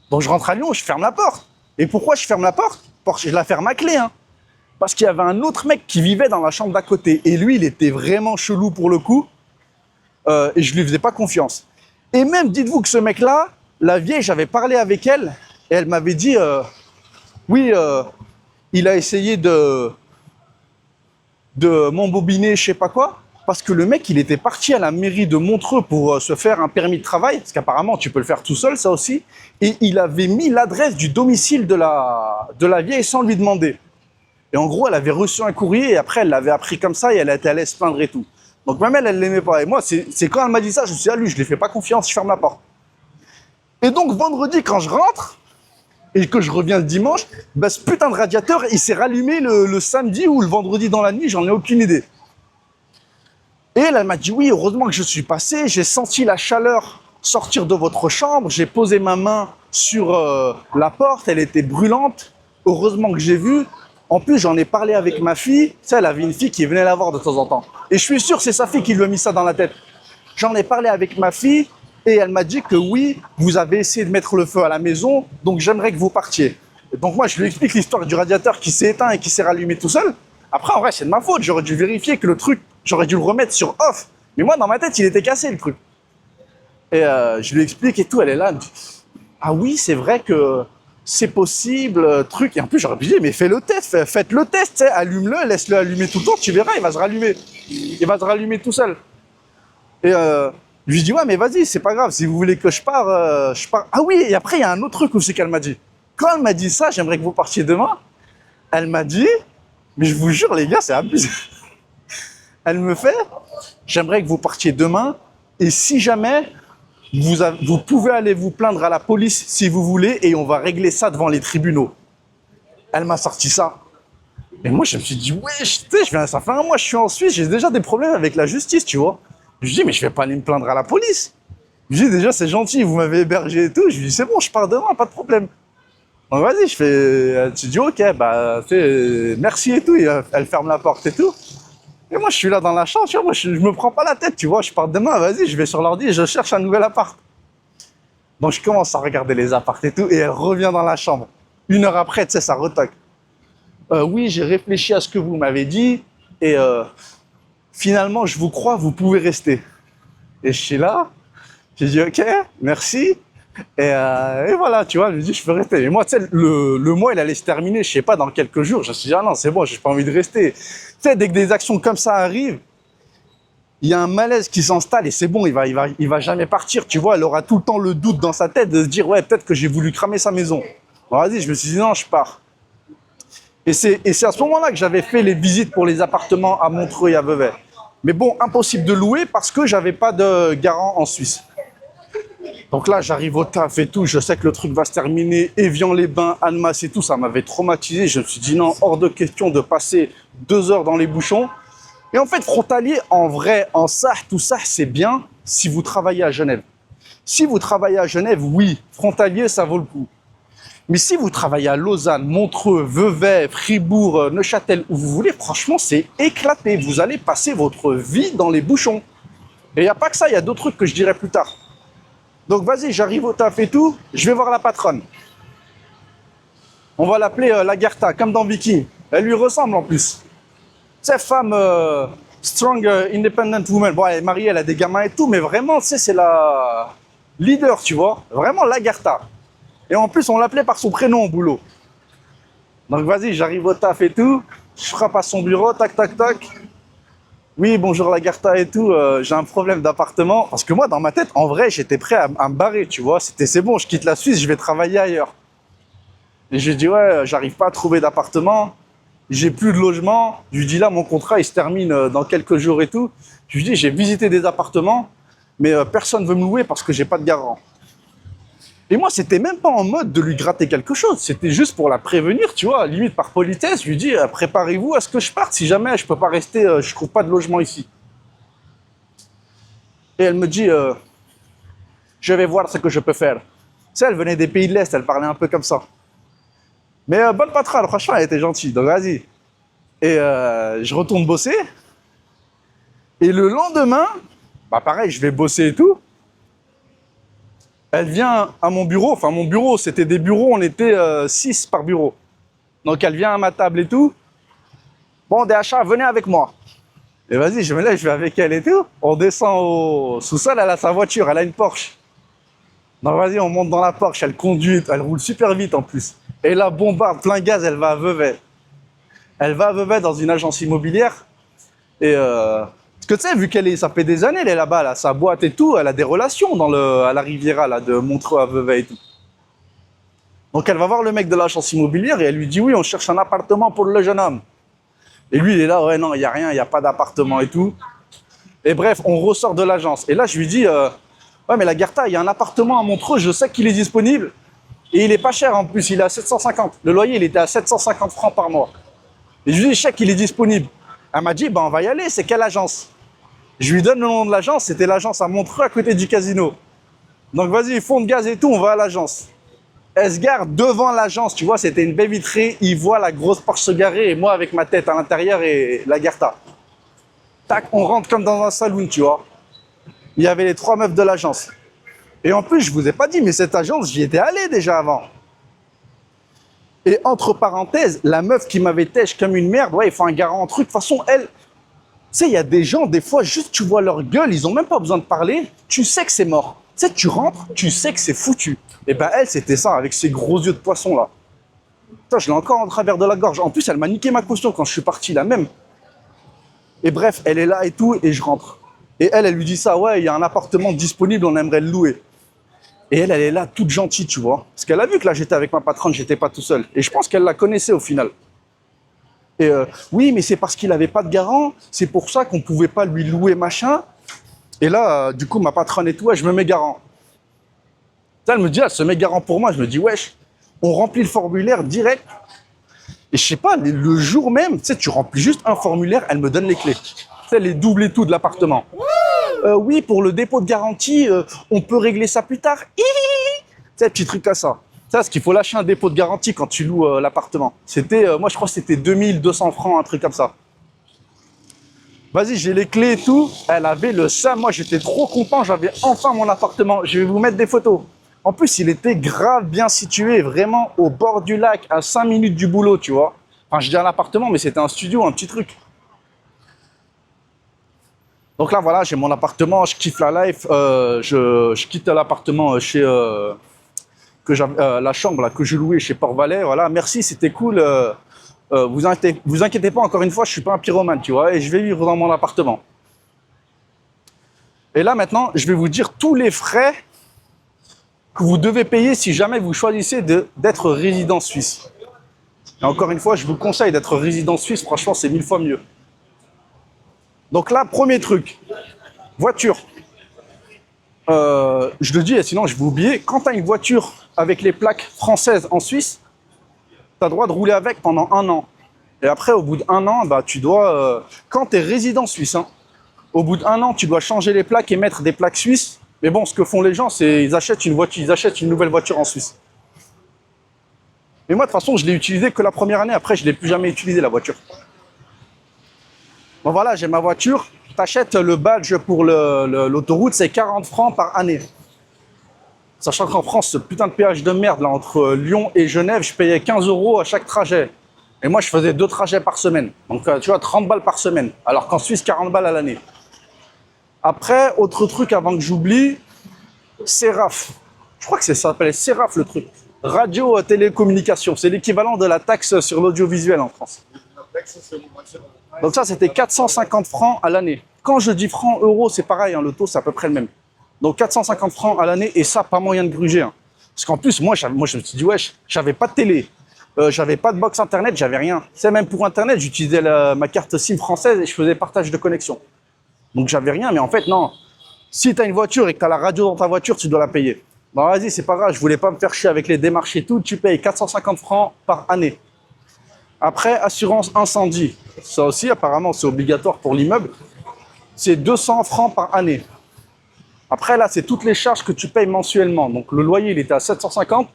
Donc je rentre à Lyon, je ferme la porte. Et pourquoi je ferme la porte? Parce que je la ferme à clé, hein. Parce qu'il y avait un autre mec qui vivait dans la chambre d'à côté. Et lui, il était vraiment chelou pour le coup. Et je lui faisais pas confiance. Et même, dites-vous que ce mec-là, la vieille, j'avais parlé avec elle. Et elle m'avait dit, oui, il a essayé de m'embobiner, je sais pas quoi. Parce que le mec, il était parti à la mairie de Montreux pour se faire un permis de travail. Parce qu'apparemment, tu peux le faire tout seul, ça aussi. Et il avait mis l'adresse du domicile de la vieille sans lui demander. Et en gros, elle avait reçu un courrier et après, elle l'avait appris comme ça et elle était allée se plaindre et tout. Donc même elle l'aimait pas. Et moi, c'est quand elle m'a dit ça, je me suis dit, ah lui, je lui fais pas confiance, je ferme la porte. Et donc vendredi, quand je rentre et que je reviens le dimanche, bah, ce putain de radiateur, il s'est rallumé le samedi ou le vendredi dans la nuit, j'en ai aucune idée. Et elle m'a dit, oui, heureusement que je suis passé, j'ai senti la chaleur sortir de votre chambre, j'ai posé ma main sur la porte, elle était brûlante, heureusement que j'ai vu. En plus, j'en ai parlé avec ma fille, tu sais, elle avait une fille qui venait la voir de temps en temps. Et je suis sûr que c'est sa fille qui lui a mis ça dans la tête. J'en ai parlé avec ma fille et elle m'a dit que oui, vous avez essayé de mettre le feu à la maison, donc j'aimerais que vous partiez. Et donc moi, je lui explique l'histoire du radiateur qui s'est éteint et qui s'est rallumé tout seul. Après, en vrai, c'est de ma faute, j'aurais dû vérifier que le truc, j'aurais dû le remettre sur off. Mais moi, dans ma tête, il était cassé le truc. Et je lui explique et tout, elle est là, elle me dit, ah oui, c'est vrai que c'est possible, truc. Et en plus, j'aurais pu dire, mais fais le test, faites le test, allume-le, laisse-le allumer tout le temps, tu verras, il va se rallumer. Il va se rallumer tout seul. Et je lui dis, ouais, mais vas-y, c'est pas grave, si vous voulez que je pars, je pars. Ah oui, et après, il y a un autre truc aussi qu'elle m'a dit. Quand elle m'a dit ça, j'aimerais que vous partiez demain, elle m'a dit, mais je vous jure, les gars, c'est abusé. Elle me fait, j'aimerais que vous partiez demain, et si jamais vous pouvez aller vous plaindre à la police si vous voulez et on va régler ça devant les tribunaux. Elle m'a sorti ça. Et moi, je me suis dit, ouais, tu sais, ça fait un mois que je suis en Suisse, j'ai déjà des problèmes avec la justice, tu vois. Je lui dis, mais je vais pas aller me plaindre à la police. Je lui dis, déjà, c'est gentil, vous m'avez hébergé et tout. Je lui dis, c'est bon, je pars demain, pas de problème. Donc vas-y, je fais, tu dis, ok, bah, merci et tout. Et elle ferme la porte et tout. Et moi, je suis là dans la chambre, tu vois, moi, je me prends pas la tête, tu vois, je pars demain, vas-y, je vais sur l'ordi et je cherche un nouvel appart. Donc, je commence à regarder les apparts et tout, et elle revient dans la chambre. 1 heure après, tu sais, ça retoque. Oui, j'ai réfléchi à ce que vous m'avez dit, et finalement, je vous crois, vous pouvez rester. Et je suis là, j'ai dit, ok, merci. Et voilà, tu vois, je lui dis, je peux rester. Et moi, tu sais, le mois, il allait se terminer, je sais pas, dans quelques jours. Je me suis dit, ah non, c'est bon, j'ai pas envie de rester. Tu sais, dès que des actions comme ça arrivent, il y a un malaise qui s'installe et c'est bon, il va jamais partir, tu vois. Elle aura tout le temps le doute dans sa tête de se dire, ouais, peut-être que j'ai voulu cramer sa maison. Bon, vas-y, je me suis dit, non, je pars. Et c'est à ce moment-là que j'avais fait les visites pour les appartements à Montreux et à Vevey. Mais bon, impossible de louer parce que j'avais pas de garant en Suisse. Donc là, j'arrive au taf et tout, je sais que le truc va se terminer, Évian-les-Bains, Annemasse et tout, ça m'avait traumatisé. Je me suis dit non, hors de question de passer 2 heures dans les bouchons. Et en fait, frontalier, en vrai, en ça, tout ça, c'est bien si vous travaillez à Genève. Si vous travaillez à Genève, oui, frontalier, ça vaut le coup. Mais si vous travaillez à Lausanne, Montreux, Vevey, Fribourg, Neuchâtel, où vous voulez, franchement, c'est éclaté. Vous allez passer votre vie dans les bouchons. Et il n'y a pas que ça, il y a d'autres trucs que je dirai plus tard. Donc vas-y, j'arrive au taf et tout, je vais voir la patronne. On va l'appeler Lagertha, comme dans Viking. Elle lui ressemble en plus. Cette femme strong, independent woman. Bon, elle est mariée, elle a des gamins et tout, mais vraiment, tu sais, c'est la leader, tu vois. Vraiment Lagertha. Et en plus, on l'appelait par son prénom au boulot. Donc vas-y, j'arrive au taf et tout. Je frappe à son bureau, tac, tac, tac. Oui, bonjour Lagertha et tout, j'ai un problème d'appartement. Parce que moi, dans ma tête, en vrai, j'étais prêt à me barrer, tu vois. C'est bon, je quitte la Suisse, je vais travailler ailleurs. Et j'ai dit, ouais, j'arrive pas à trouver d'appartement. J'ai plus de logement. Je lui dis, là, mon contrat, il se termine dans quelques jours et tout. Je lui dis, j'ai visité des appartements, mais personne veut me louer parce que j'ai pas de garant. Et moi, c'était même pas en mode de lui gratter quelque chose. C'était juste pour la prévenir, tu vois. Limite, par politesse, je lui dis, préparez-vous à ce que je parte. Si jamais je peux pas rester, je trouve pas de logement ici. Et elle me dit, je vais voir ce que je peux faire. Tu sais, elle venait des pays de l'Est, elle parlait un peu comme ça. Mais bonne patronne, franchement, elle était gentille. Donc, vas-y. Et je retourne bosser. Et le lendemain, bah pareil, je vais bosser et tout. Elle vient à mon bureau, enfin mon bureau, c'était des bureaux, on était 6 par bureau. Donc elle vient à ma table et tout. Bon, DHA, venez avec moi. Et vas-y, je me lève, je vais avec elle et tout. On descend au sous-sol, elle a sa voiture, elle a une Porsche. Donc vas-y, on monte dans la Porsche, elle conduit, elle roule super vite en plus. Et là, bombarde, plein gaz, elle va à Vevey. Elle va à Vevey dans une agence immobilière. Et parce que tu sais, vu ça fait des années, elle est là-bas, là, sa boîte et tout, elle a des relations à la Riviera, là, de Montreux à Vevey et tout. Donc elle va voir le mec de l'agence immobilière et elle lui dit, oui, on cherche un appartement pour le jeune homme. Et lui, il est là, ouais, non, il n'y a rien, il n'y a pas d'appartement et tout. Et bref, on ressort de l'agence. Et là, je lui dis, ouais, mais Lagertha, il y a un appartement à Montreux, je sais qu'il est disponible. Et il est pas cher en plus, il est à 750. Le loyer, il était à 750 francs par mois. Et je lui dis, je sais qu'il est disponible. Elle m'a dit, ben on va y aller, c'est quelle agence? Je lui donne le nom de l'agence, c'était l'agence à Montreux à côté du casino. Donc vas-y, fond de gaz et tout, on va à l'agence. Elle se gare devant l'agence, tu vois, c'était une baie vitrée, il voit la grosse Porsche se garer et moi avec ma tête à l'intérieur et Lagertha. Tac, on rentre comme dans un saloon, tu vois. Il y avait les 3 meufs de l'agence. Et en plus, je vous ai pas dit, mais cette agence, j'y étais allé déjà avant. Et entre parenthèses, la meuf qui m'avait têche comme une merde, ouais, il faut un garant, un truc. De toute façon, elle, tu sais, il y a des gens, des fois, juste tu vois leur gueule, ils ont même pas besoin de parler, tu sais que c'est mort. Tu sais, tu rentres, tu sais que c'est foutu. Et ben elle, c'était ça, avec ses gros yeux de poisson là. Putain, je l'ai encore en travers de la gorge. En plus, elle m'a niqué ma caution quand je suis parti, là même. Et bref, elle est là et tout, et je rentre. Et elle lui dit ça, ouais, il y a un appartement disponible, on aimerait le louer. Et elle est là, toute gentille, tu vois. Parce qu'elle a vu que là, j'étais avec ma patronne, j'étais pas tout seul. Et je pense qu'elle la connaissait au final. Et oui, mais c'est parce qu'il avait pas de garant, c'est pour ça qu'on pouvait pas lui louer machin. Et là, du coup, ma patronne et tout, ouais, je me mets garant. Ça, elle me dit, elle se met garant pour moi. Je me dis, wesh, on remplit le formulaire direct. Et je sais pas, le jour même, tu sais, tu remplis juste un formulaire, elle me donne les clés. Tu sais, les doubles et tout de l'appartement. Oui, pour le dépôt de garantie, on peut régler ça plus tard. Tu sais, petit truc à ça. Ça, parce qu'il faut lâcher un dépôt de garantie quand tu loues l'appartement. C'était, moi, je crois que c'était 2200 francs, un truc comme ça. Vas-y, j'ai les clés et tout. Elle avait le seum. Moi, j'étais trop content. J'avais enfin mon appartement. Je vais vous mettre des photos. En plus, il était grave bien situé, vraiment au bord du lac, à 5 minutes du boulot, tu vois. Enfin, je dis un appartement, mais c'était un studio, un petit truc. Donc là, voilà, j'ai mon appartement, je kiffe la life. Je quitte l'appartement chez la chambre là, que je louais chez Port-Valais. Voilà, merci, c'était cool. Vous inquiétez pas, encore une fois, je suis pas un pyromane, tu vois, et je vais vivre dans mon appartement. Et là, maintenant, je vais vous dire tous les frais que vous devez payer si jamais vous choisissez d'être résident suisse. Et encore une fois, je vous conseille d'être résident suisse, franchement, c'est 1000 fois mieux. Donc là, premier truc, voiture. Je le dis, et sinon je vais oublier, quand tu as une voiture avec les plaques françaises en Suisse, tu as le droit de rouler avec pendant 1 an. Et après, au bout d'1 an, bah, tu dois, quand tu es résident suisse, hein, au bout d'1 an, tu dois changer les plaques et mettre des plaques suisses Mais bon, ce que font les gens, c'est ils achètent une voiture, ils achètent une nouvelle voiture en Suisse. Mais moi, de toute façon, je l'ai utilisée que la première année. Après, je ne l'ai plus jamais utilisée, la voiture. Bon, voilà, j'ai ma voiture. T'achètes le badge pour l'autoroute, c'est 40 francs par année. Sachant qu'en France, ce putain de péage de merde, là, entre Lyon et Genève, je payais 15 € à chaque trajet. Et moi, je faisais 2 trajets par semaine. Donc, tu vois, 30 balles par semaine. Alors qu'en Suisse, 40 balles à l'année. Après, autre truc avant que j'oublie, CERAF. Je crois que ça s'appelait CERAF, le truc. Radio télécommunication. C'est l'équivalent de la taxe sur l'audiovisuel en France. Donc ça, c'était 450 francs à l'année. Quand je dis francs, euros, c'est pareil, hein, le taux, c'est à peu près le même. Donc 450 francs à l'année, et ça, pas moyen de gruger. Hein. Parce qu'en plus, moi, je me suis dit, wesh, j'avais pas de télé, j'avais pas de box internet, j'avais rien. C'est même pour internet, j'utilisais ma carte SIM française et je faisais partage de connexion. Donc j'avais rien, mais en fait, non. Si tu as une voiture et que tu as la radio dans ta voiture, tu dois la payer. Bon, vas-y, c'est pas grave, je voulais pas me faire chier avec les démarches et tout, tu payes 450 francs par année. Après, assurance incendie. Ça aussi, apparemment, c'est obligatoire pour l'immeuble. C'est 200 francs par année. Après, là, c'est toutes les charges que tu payes mensuellement. Donc, le loyer, il était à 750.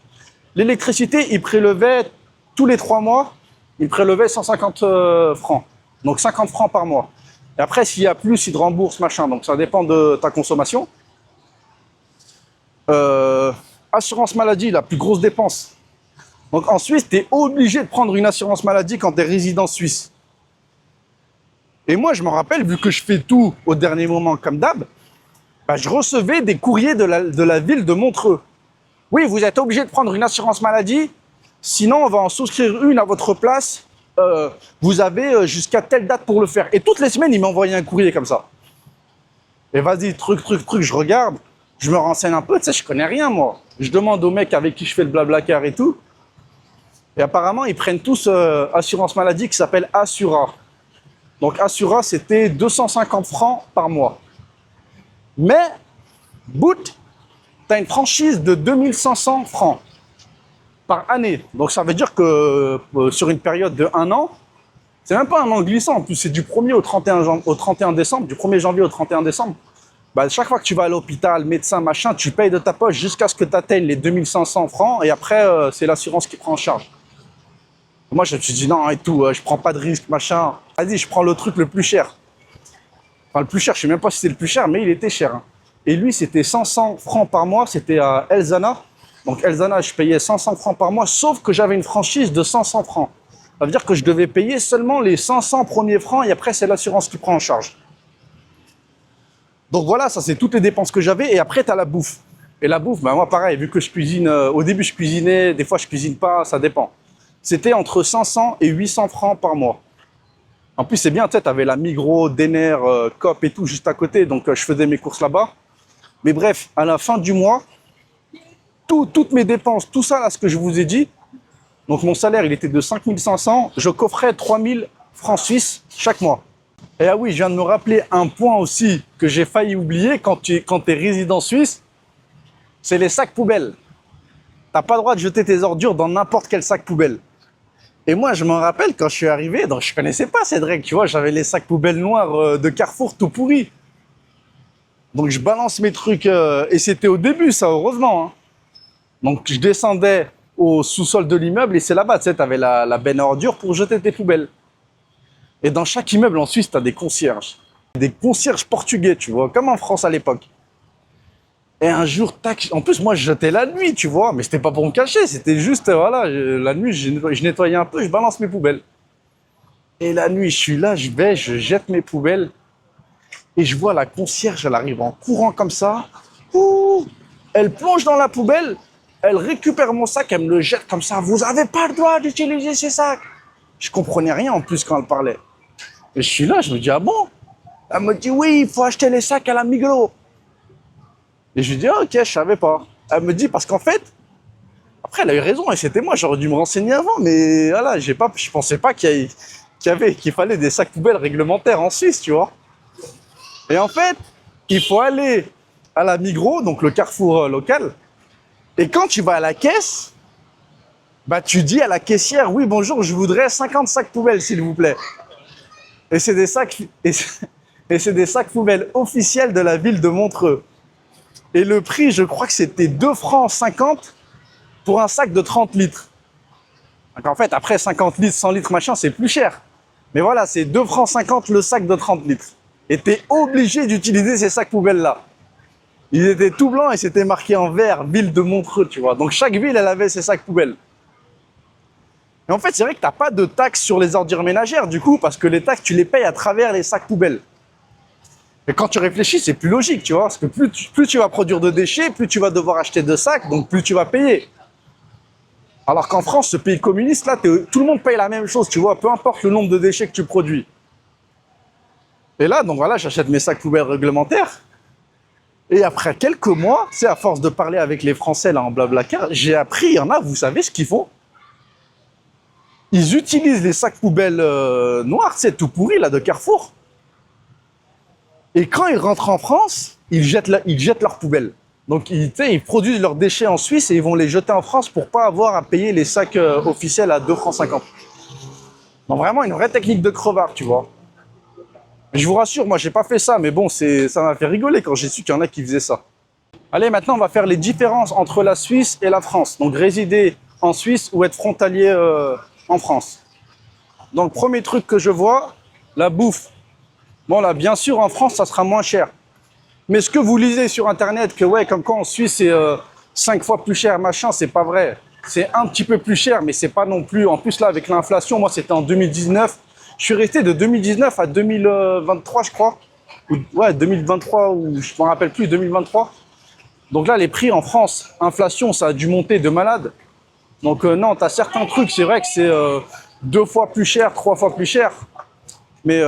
L'électricité, il prélevait tous les 3 mois, il prélevait 150 francs. Donc, 50 francs par mois. Et après, s'il y a plus, il te rembourse, machin. Donc, ça dépend de ta consommation. Assurance maladie, la plus grosse dépense. Donc, en Suisse, tu es obligé de prendre une assurance maladie quand tu es résident suisse. Et moi, je me rappelle, vu que je fais tout au dernier moment comme d'hab, bah, je recevais des courriers de la ville de Montreux. Oui, vous êtes obligé de prendre une assurance maladie, sinon on va en souscrire une à votre place. Vous avez jusqu'à telle date pour le faire. Et toutes les semaines, ils m'envoyaient un courrier comme ça. Et vas-y, truc, je regarde, je me renseigne un peu, tu sais, je connais rien, moi. Je demande au mec avec qui je fais le blablacar et tout. Et apparemment, ils prennent tous assurance maladie qui s'appelle Assura. Donc Assura, c'était 250 francs par mois. Mais, bout, tu as une franchise de 2500 francs par année. Donc ça veut dire que sur une période de 1 an, c'est même pas un an glissant. En plus, c'est du 1er au 31 décembre, du 1er janvier au 31 décembre. Bah, chaque fois que tu vas à l'hôpital, médecin, machin, tu payes de ta poche jusqu'à ce que tu atteignes les 2500 francs et après, c'est l'assurance qui prend en charge. Moi, je me suis dit non et tout, je prends pas de risque, machin. Vas-y, je prends le truc le plus cher. Enfin, le plus cher, je sais même pas si c'est le plus cher, mais il était cher. Hein. Et lui, c'était 500 francs par mois, c'était à Elzana. Donc Elzana, je payais 500 francs par mois, sauf que j'avais une franchise de 500 francs. Ça veut dire que je devais payer seulement les 500 premiers francs et après, c'est l'assurance qui prend en charge. Donc voilà, ça c'est toutes les dépenses que j'avais. Et après, tu as la bouffe. Et la bouffe, ben moi pareil, vu que je cuisine, au début je cuisinais, des fois je cuisine pas, ça dépend. C'était entre 500 et 800 francs par mois. En plus, c'est bien, tu sais, tu avais la Migros, Denner, Coop et tout juste à côté, donc je faisais mes courses là-bas. Mais bref, à la fin du mois, toutes mes dépenses, tout ça là, ce que je vous ai dit, donc mon salaire, il était de 5500, je coffrais 3000 francs suisses chaque mois. Et ah oui, je viens de me rappeler un point aussi que j'ai failli oublier quand tu es résident suisse, c'est les sacs poubelles. T'as pas le droit de jeter tes ordures dans n'importe quel sac poubelle. Et moi, je me rappelle quand je suis arrivé, donc je connaissais pas cette règle, tu vois, j'avais les sacs poubelles noirs de Carrefour tout pourris. Donc je balance mes trucs, et c'était au début ça, heureusement. Hein. Donc je descendais au sous-sol de l'immeuble et c'est là-bas, tu sais, t'avais la benne à ordures pour jeter tes poubelles. Et dans chaque immeuble en Suisse, t'as des concierges. Des concierges portugais, tu vois, comme en France à l'époque. Et un jour, tac, en plus moi je jetais la nuit, tu vois, mais c'était pas pour me cacher, c'était juste, voilà, la nuit je nettoyais un peu, je balance mes poubelles. Et la nuit, je suis là, je jette mes poubelles. Et je vois la concierge, elle arrive en courant comme ça. Ouh, elle plonge dans la poubelle, elle récupère mon sac, elle me le jette comme ça. Vous avez pas le droit d'utiliser ces sacs. Je comprenais rien en plus quand elle parlait. Et je suis là, je me dis, ah bon? Elle me dit, oui, il faut acheter les sacs à la Migros. Et je lui dis, ah, ok, je savais pas. Elle me dit, parce qu'en fait, après, elle a eu raison, et c'était moi, j'aurais dû me renseigner avant, mais voilà, je pensais pas qu'il fallait des sacs poubelles réglementaires en Suisse, tu vois. Et en fait, il faut aller à la Migros, donc le carrefour local, et quand tu vas à la caisse, bah tu dis à la caissière, oui, bonjour, je voudrais 50 sacs poubelles, s'il vous plaît. Et c'est des sacs poubelles officiels de la ville de Montreux. Et le prix, je crois que c'était 2 francs 50 pour un sac de 30 litres. Donc en fait, après 50 litres, 100 litres, machin, c'est plus cher. Mais voilà, c'est 2 francs 50 le sac de 30 litres. Et t'es obligé d'utiliser ces sacs poubelles-là. Ils étaient tout blancs et c'était marqué en vert, ville de Montreux, tu vois. Donc chaque ville, elle avait ses sacs poubelles. Et en fait, c'est vrai que t'as pas de taxes sur les ordures ménagères, du coup, parce que les taxes, tu les payes à travers les sacs poubelles. Et quand tu réfléchis, c'est plus logique, tu vois, parce que plus tu vas produire de déchets, plus tu vas devoir acheter de sacs, donc plus tu vas payer. Alors qu'en France, ce pays communiste, là, tout le monde paye la même chose, tu vois, peu importe le nombre de déchets que tu produis. Et là, donc voilà, j'achète mes sacs poubelles réglementaires. Et après quelques mois, c'est à force de parler avec les Français là en Blablacar, j'ai appris, il y en a, vous savez ce qu'ils font? Ils utilisent les sacs poubelles noirs, c'est tout pourri là de Carrefour. Et quand ils rentrent en France, ils jettent leurs poubelles. Donc ils produisent leurs déchets en Suisse et ils vont les jeter en France pour pas avoir à payer les sacs officiels à 2 francs 50. Donc vraiment une vraie technique de crevard, tu vois. Je vous rassure, moi j'ai pas fait ça, mais bon, ça m'a fait rigoler quand j'ai su qu'il y en a qui faisaient ça. Allez, maintenant on va faire les différences entre la Suisse et la France. Donc résider en Suisse ou être frontalier en France. Donc premier truc que je vois, la bouffe. Bon là, bien sûr en France ça sera moins cher. Mais ce que vous lisez sur internet, que ouais, comme quoi en Suisse c'est 5 fois plus cher, machin, c'est pas vrai. C'est un petit peu plus cher, mais c'est pas non plus. En plus là, avec l'inflation, moi c'était en 2019. Je suis resté de 2019 à 2023, je crois. Ouais, 2023, ou je m'en rappelle plus, 2023. Donc là, les prix en France, inflation, ça a dû monter de malade. Donc non, tu as certains trucs, c'est vrai que c'est 2 fois plus cher, 3 fois plus cher. Mais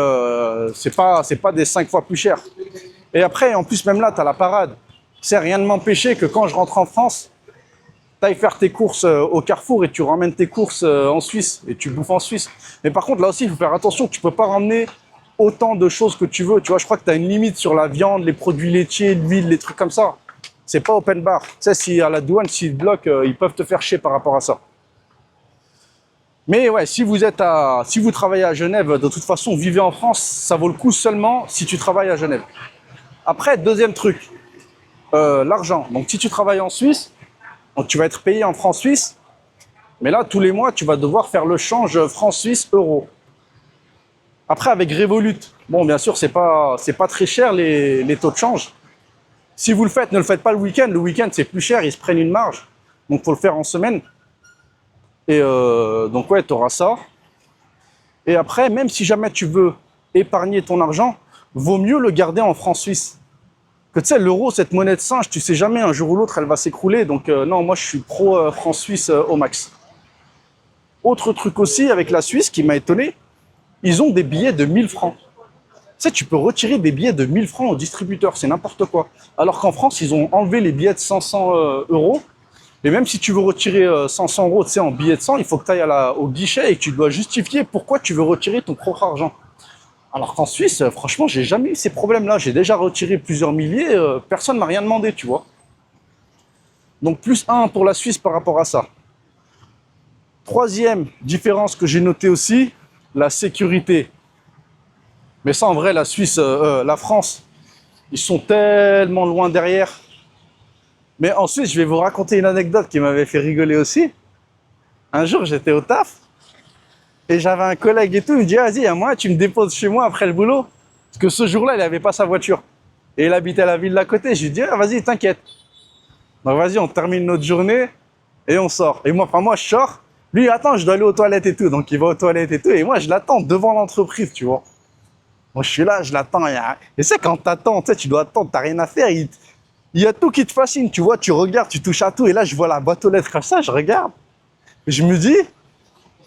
c'est pas des 5 fois plus cher. Et après, en plus, même là, tu as la parade. C'est rien de m'empêcher que quand je rentre en France, tu ailles faire tes courses au Carrefour et tu ramènes tes courses en Suisse et tu bouffes en Suisse. Mais par contre, là aussi, il faut faire attention, tu peux pas ramener autant de choses que tu veux. Tu vois, je crois que tu as une limite sur la viande, les produits laitiers, l'huile, les trucs comme ça. C'est pas open bar. Tu sais, si à la douane, s'ils te bloquent, ils peuvent te faire chier par rapport à ça. Mais ouais, si vous travaillez à Genève, de toute façon, vivez en France, ça vaut le coup seulement si tu travailles à Genève. Après, deuxième truc, l'argent. Donc, si tu travailles en Suisse, donc tu vas être payé en francs suisses, mais là, tous les mois, tu vas devoir faire le change francs suisses euro. Après, avec Revolut, bon, bien sûr, c'est pas très cher les taux de change. Si vous le faites, ne le faites pas le week-end. Le week-end, c'est plus cher, ils se prennent une marge. Donc, faut le faire en semaine. Et donc, ouais, tu auras ça. Et après, même si jamais tu veux épargner ton argent, vaut mieux le garder en francs suisses. Que tu sais, l'euro, cette monnaie de singe, tu sais jamais, un jour ou l'autre, elle va s'écrouler. Donc non, moi, je suis pro francs suisses au max. Autre truc aussi avec la Suisse qui m'a étonné, ils ont des billets de 1000 francs. Tu sais, tu peux retirer des billets de 1000 francs au distributeur, c'est n'importe quoi. Alors qu'en France, ils ont enlevé les billets de 500 euros. Et même si tu veux retirer 500 euros, tu sais, en billets de 100, il faut que tu ailles au guichet et que tu dois justifier pourquoi tu veux retirer ton propre argent. Alors qu'en Suisse, franchement, j'ai jamais eu ces problèmes-là. J'ai déjà retiré plusieurs milliers, personne ne m'a rien demandé, tu vois. Donc plus 1 pour la Suisse par rapport à ça. Troisième différence que j'ai notée aussi, la sécurité. Mais ça, en vrai, la France, ils sont tellement loin derrière. Mais ensuite, je vais vous raconter une anecdote qui m'avait fait rigoler aussi. Un jour, j'étais au taf. Et j'avais un collègue et tout, il me dit, vas-y, à moi, tu me déposes chez moi après le boulot. Parce que ce jour-là, il n'avait pas sa voiture. Et il habitait à la ville d'à côté. Je lui dis, ah, vas-y, t'inquiète. Donc vas-y, on termine notre journée et on sort. Et moi, je sors. Lui, attends, je dois aller aux toilettes et tout. Donc il va aux toilettes et tout. Et moi, je l'attends devant l'entreprise, tu vois. Moi, je suis là, je l'attends. Et c'est quand t'attends, tu sais, tu dois attendre, t'as rien à faire. Il y a tout qui te fascine, tu vois. Tu regardes, tu touches à tout. Et là, je vois la boîte aux lettres comme ça, je regarde. Et je me dis,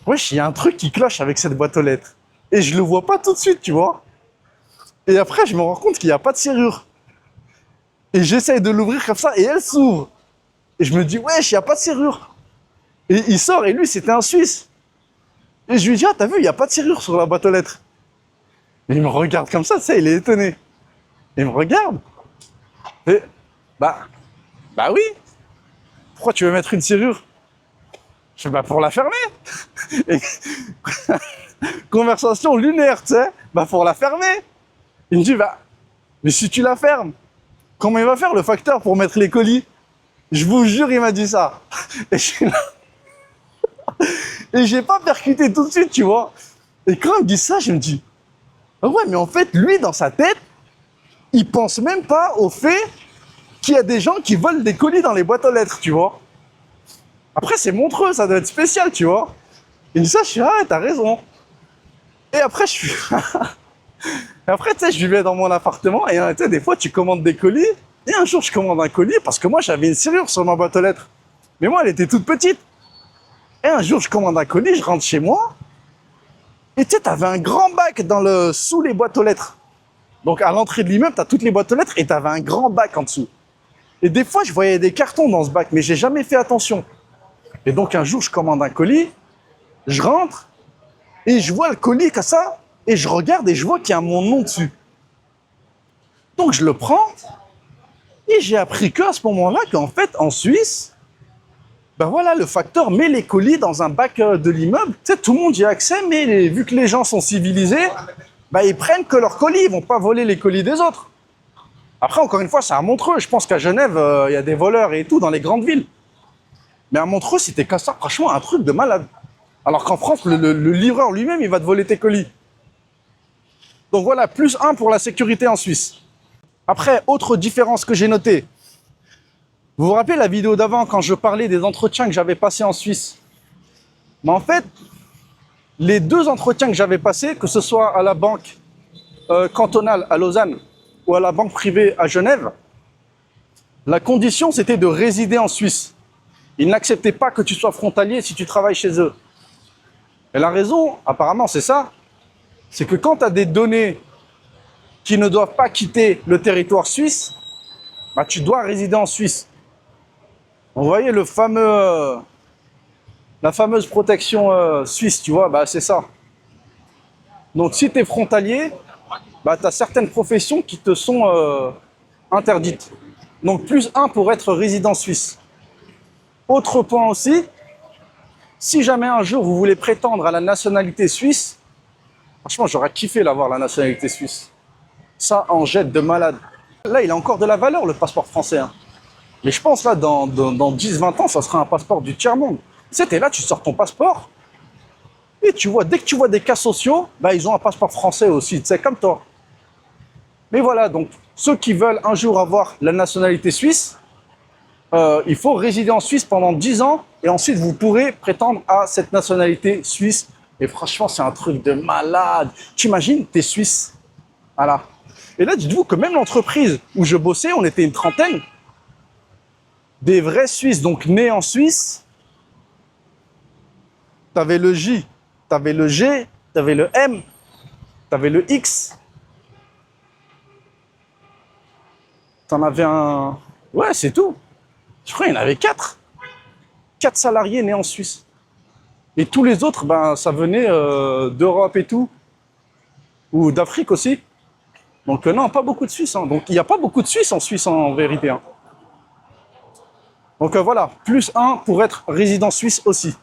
wesh, il y a un truc qui cloche avec cette boîte aux lettres. Et je le vois pas tout de suite, tu vois. Et après, je me rends compte qu'il n'y a pas de serrure. Et j'essaye de l'ouvrir comme ça et elle s'ouvre. Et je me dis, wesh, il n'y a pas de serrure. Et il sort et lui, c'était un Suisse. Et je lui dis, ah, t'as vu, il n'y a pas de serrure sur la boîte aux lettres. Et il me regarde comme ça, tu sais, il est étonné. Il me regarde. Et, bah oui. Pourquoi tu veux mettre une serrure? Je fais, bah pour la fermer. Et conversation lunaire, tu sais, bah pour la fermer. Il me dit, bah, mais si tu la fermes, comment il va faire le facteur pour mettre les colis? Je vous jure, il m'a dit ça. Et j'ai pas percuté tout de suite, tu vois. Et quand il me dit ça, je me dis, ah ouais, mais en fait, lui, dans sa tête, il pense même pas au fait qu'il y a des gens qui volent des colis dans les boîtes aux lettres, tu vois. Après, c'est Montreux, ça doit être spécial, tu vois. Il me dit ça, je suis, ah, t'as raison. Et après, je suis... Après, tu sais, je vivais dans mon appartement et tu sais, des fois, tu commandes des colis. Et un jour, je commande un colis parce que moi, j'avais une serrure sur ma boîte aux lettres. Mais moi, elle était toute petite. Et un jour, je commande un colis, je rentre chez moi. Et tu sais, t'avais un grand bac sous les boîtes aux lettres. Donc, à l'entrée de l'immeuble, t'as toutes les boîtes aux lettres et t'avais un grand bac en dessous. Et des fois, je voyais des cartons dans ce bac, mais j'ai jamais fait attention. Et donc, un jour, je commande un colis, je rentre et je vois le colis comme ça. Et je regarde et je vois qu'il y a mon nom dessus. Donc, je le prends. Et j'ai appris qu'à ce moment-là, qu'en fait, en Suisse, ben voilà, le facteur met les colis dans un bac de l'immeuble. Tu sais, tout le monde y a accès, mais vu que les gens sont civilisés, ben ils prennent que leurs colis, ils vont pas voler les colis des autres. Après, encore une fois, c'est à Montreux. Je pense qu'à Genève, il y a des voleurs et tout dans les grandes villes. Mais à Montreux, c'était comme ça, franchement, un truc de malade. Alors qu'en France, le livreur lui-même, il va te voler tes colis. Donc voilà, +1 pour la sécurité en Suisse. Après, autre différence que j'ai notée. Vous vous rappelez la vidéo d'avant quand je parlais des entretiens que j'avais passés en Suisse? Mais en fait, les 2 entretiens que j'avais passés, que ce soit à la banque cantonale à Lausanne ou à la banque privée à Genève, la condition c'était de résider en Suisse. Ils n'acceptaient pas que tu sois frontalier si tu travailles chez eux. Et la raison, apparemment, c'est ça. C'est que quand tu as des données qui ne doivent pas quitter le territoire suisse, bah, tu dois résider en Suisse. Vous voyez la fameuse protection suisse, tu vois, bah, c'est ça. Donc si tu es frontalier, bah, tu as certaines professions qui te sont interdites. Donc +1 pour être résident suisse. Autre point aussi, si jamais un jour vous voulez prétendre à la nationalité suisse, franchement j'aurais kiffé l'avoir la nationalité suisse. Ça en jette de malade. Là, il a encore de la valeur, le passeport français. Hein. Mais je pense, là, dans 10-20 ans, ça sera un passeport du tiers-monde. Tu sais, t'es là, tu sors ton passeport, et tu vois, dès que tu vois des cas sociaux, bah, ils ont un passeport français aussi, tu sais, comme toi. Mais voilà, donc, ceux qui veulent un jour avoir la nationalité suisse, il faut résider en Suisse pendant 10 ans, et ensuite, vous pourrez prétendre à cette nationalité suisse. Et franchement, c'est un truc de malade. T'imagines, t'es suisse. Voilà. Et là, dites-vous que même l'entreprise où je bossais, on était une trentaine, des vrais Suisses, donc nés en Suisse. T'avais le J, t'avais le G, t'avais le M, t'avais le X. T'en avais un... Ouais, c'est tout. Je crois qu'il y en avait 4. 4 salariés nés en Suisse. Et tous les autres, ben, ça venait d'Europe et tout. Ou d'Afrique aussi. Donc non, pas beaucoup de Suisses. Hein. Donc il n'y a pas beaucoup de Suisses en Suisse en vérité. Hein. Donc voilà, +1 pour être résident suisse aussi.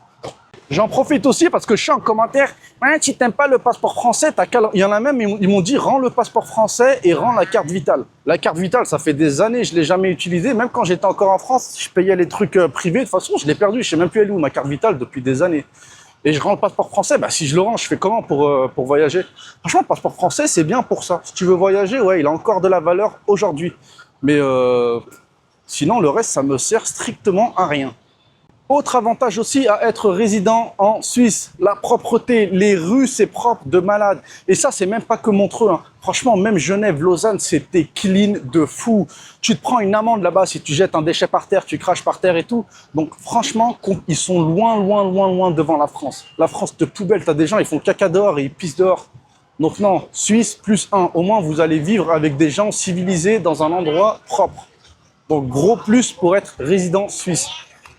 J'en profite aussi parce que je suis en commentaire. Hein, si t'aimes pas le passeport français, il y en a même, ils m'ont dit rends le passeport français et rends la carte vitale. La carte vitale, ça fait des années, je l'ai jamais utilisée. Même quand j'étais encore en France, je payais les trucs privés. De toute façon, je l'ai perdu. Je sais même plus elle est où ma carte vitale depuis des années. Et je rends le passeport français, bah, si je le rends, je fais comment pour voyager? Franchement, le passeport français, c'est bien pour ça. Si tu veux voyager, ouais, il a encore de la valeur aujourd'hui. Mais sinon, le reste, ça me sert strictement à rien. Autre avantage aussi à être résident en Suisse, la propreté. Les rues, c'est propre de malade. Et ça, c'est même pas que Montreux. Hein. Franchement, même Genève, Lausanne, c'était clean de fou. Tu te prends une amende là-bas si tu jettes un déchet par terre, tu craches par terre et tout. Donc franchement, ils sont loin devant la France. La France de poubelle, t'as des gens, ils font caca dehors et ils pissent dehors. Donc non, Suisse +1. Au moins, vous allez vivre avec des gens civilisés dans un endroit propre. Donc gros plus pour être résident suisse.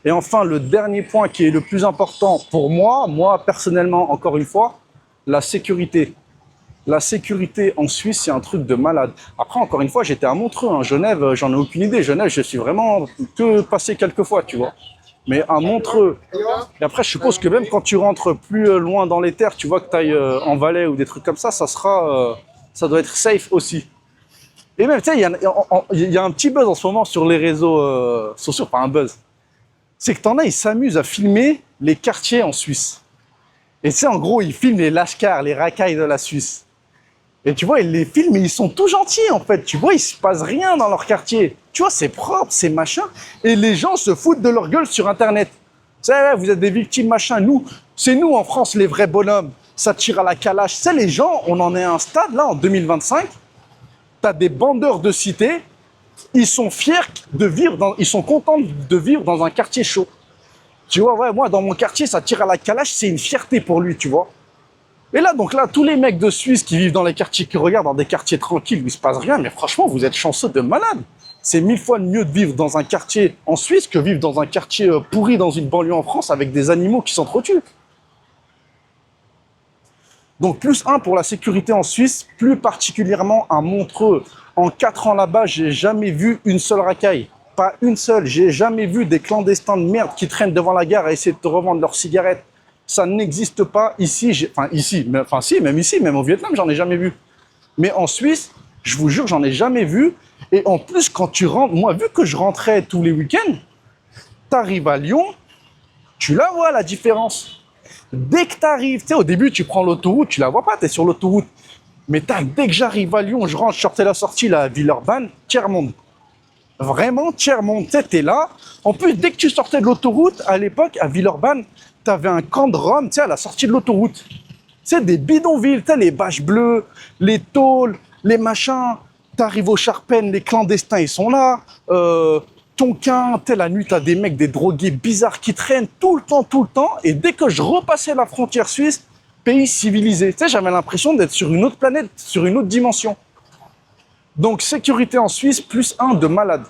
Et enfin, le dernier point qui est le plus important pour moi personnellement, encore une fois, la sécurité. La sécurité en Suisse, c'est un truc de malade. Après, encore une fois, j'étais à Montreux, hein. Genève, j'en ai aucune idée. Genève, je suis vraiment que passé quelques fois, tu vois. Mais à Montreux, et après, je suppose que même quand tu rentres plus loin dans les terres, tu vois que tu ailles en Valais ou des trucs comme ça, ça doit être safe aussi. Et même, tu sais, il y a un petit buzz en ce moment sur les réseaux sociaux, pas un buzz. C'est que t'en as, ils s'amusent à filmer les quartiers en Suisse. Et tu sais, en gros, ils filment les lashkars, les racailles de la Suisse. Et tu vois, ils les filment et ils sont tout gentils, en fait. Tu vois, il se passe rien dans leur quartier. Tu vois, c'est propre, c'est machin. Et les gens se foutent de leur gueule sur Internet. Tu sais, ouais, vous êtes des victimes, machin. Nous, c'est nous, en France, les vrais bonhommes. Ça tire à la calache. Tu sais, les gens, on en est à un stade, là, en 2025. T'as des bandeurs de cité. Ils sont fiers de vivre ils sont contents de vivre dans un quartier chaud. Tu vois, ouais, moi, dans mon quartier, ça tire à la calache. C'est une fierté pour lui, tu vois. Et là, donc là, tous les mecs de Suisse qui vivent dans les quartiers, qui regardent dans des quartiers tranquilles où il se passe rien, mais franchement, vous êtes chanceux de malade. C'est 1000 fois mieux de vivre dans un quartier en Suisse que vivre dans un quartier pourri dans une banlieue en France avec des animaux qui s'entretuent. Donc +1 pour la sécurité en Suisse, plus particulièrement à Montreux. En 4 ans là-bas, j'ai jamais vu une seule racaille. Pas une seule. J'ai jamais vu des clandestins de merde qui traînent devant la gare à essayer de te revendre leurs cigarettes. Ça n'existe pas ici. Même ici, même au Vietnam, j'en ai jamais vu. Mais en Suisse, je vous jure, j'en ai jamais vu. Et en plus, quand tu rentres, moi, vu que je rentrais tous les week-ends, t'arrives à Lyon, tu la vois la différence. Dès que t'arrives, tu sais, au début, tu prends l'autoroute, tu la vois pas, t'es sur l'autoroute. Mais dès que j'arrive à Lyon, je rentre, je sortais la sortie, là, à Villeurbanne, tiers-monde. Vraiment, tiers-monde, tu sais, t'es là. En plus, dès que tu sortais de l'autoroute, à l'époque, à Villeurbanne, t'avais un camp de Rome, tu sais, à la sortie de l'autoroute. Tu sais, des bidonvilles, tu sais, les bâches bleues, les tôles, les machins. T'arrives au Charpennes, les clandestins, ils sont là. Tonkin, tu sais, la nuit, t'as des mecs, des drogués bizarres qui traînent tout le temps, tout le temps. Et dès que je repassais la frontière suisse, pays civilisé, tu sais, j'avais l'impression d'être sur une autre planète, sur une autre dimension. Donc, sécurité en Suisse, +1 de malade.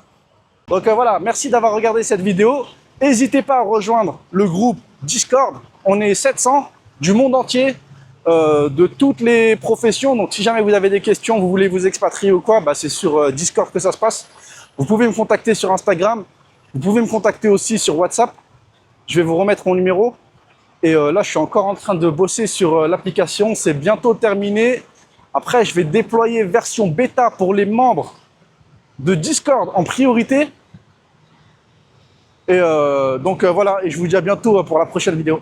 Donc voilà, merci d'avoir regardé cette vidéo. N'hésitez pas à rejoindre le groupe Discord. On est 700 du monde entier, de toutes les professions. Donc si jamais vous avez des questions, vous voulez vous expatrier ou quoi, bah, c'est sur Discord que ça se passe. Vous pouvez me contacter sur Instagram. Vous pouvez me contacter aussi sur WhatsApp. Je vais vous remettre mon numéro. Et là, je suis encore en train de bosser sur l'application. C'est bientôt terminé. Après, je vais déployer version bêta pour les membres de Discord en priorité. Et donc voilà, et je vous dis à bientôt pour la prochaine vidéo.